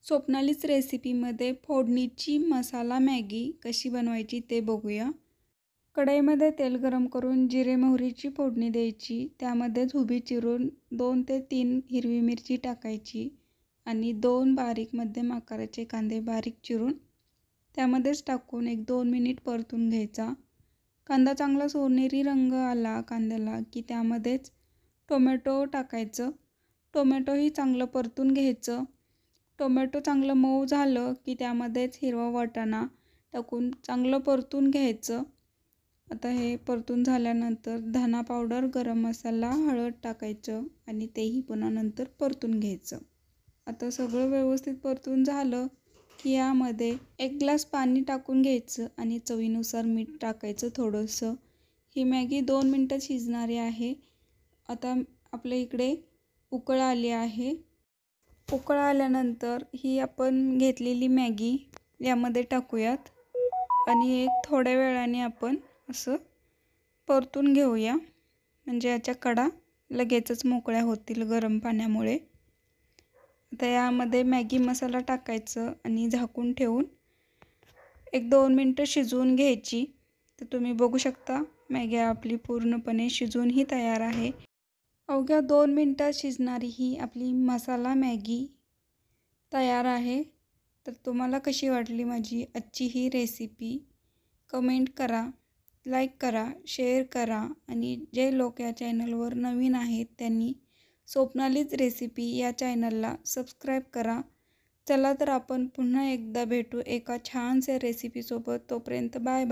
स्वप्नालीच रेसिपीमध्ये फोडणीची मसाला Maggi कशी बनवायची ते बघूया। कढईमध्ये तेल गरम करून जिरे मोहरीची फोडणी द्यायची। त्यामध्येच उभी चिरून 2 ते 3 हिरवी मिरची टाकायची आणि 2 बारीक मध्यम आकाराचे कांदे बारीक चिरून त्यामध्येच टाकून 1-2 मिनिट परतून घ्यायचा। कांदा चांगला सोनेरी रंग आला कांद्याला की त्यामध्येच टोमॅटो टाकायचं। टोमॅटोही चांगलं परतून घ्यायचं। टोमॅटो चांगलं मऊ झालं की त्यामध्येच हिरवा वाटाणा टाकून चांगलं परतून घ्यायचं। आता हे परतून झाल्यानंतर धना पावडर, गरम मसाला, हळद टाकायचं आणि तेही पुन्हा नंतर परतून घ्यायचं। आता सगळं व्यवस्थित परतून झालं की यामध्ये 1 ग्लास पाणी टाकून घ्यायचं आणि चवीनुसार मीठ टाकायचं थोडंसं। ही मॅगी 2 मिनटं शिजणारी आहे। आता आपल्या इकडे उकळ आली आहे। उकळ आल्यानंतर ही आपण घेतलेली मॅगी यामध्ये टाकूयात आणि एक थोड्या वेळाने आपण असं परतून घेऊया, म्हणजे याच्या कडा लगेचच मोकळ्या होतील गरम पाण्यामुळे। आता यामध्ये मॅगी मसाला टाकायचं आणि झाकून ठेवून 1-2 मिनटं शिजवून घ्यायची। तर तुम्ही बघू शकता मॅगी आपली पूर्णपणे शिजूनही तयार आहे। अवघ्या 2 मिनटात शिजणारी ही आपली मसाला मॅगी तयार आहे। तर तुम्हाला कशी वाटली माझी आजची ही रेसिपी? कमेंट करा, लाईक करा, शेअर करा आणि जे लोक या चॅनलवर नवीन आहेत त्यांनी स्वप्नालीच रेसिपी या चॅनलला सबस्क्राईब करा। चला तर आपण पुन्हा एकदा भेटू एका छानशा रेसिपीसोबत। तोपर्यंत बाय बाय।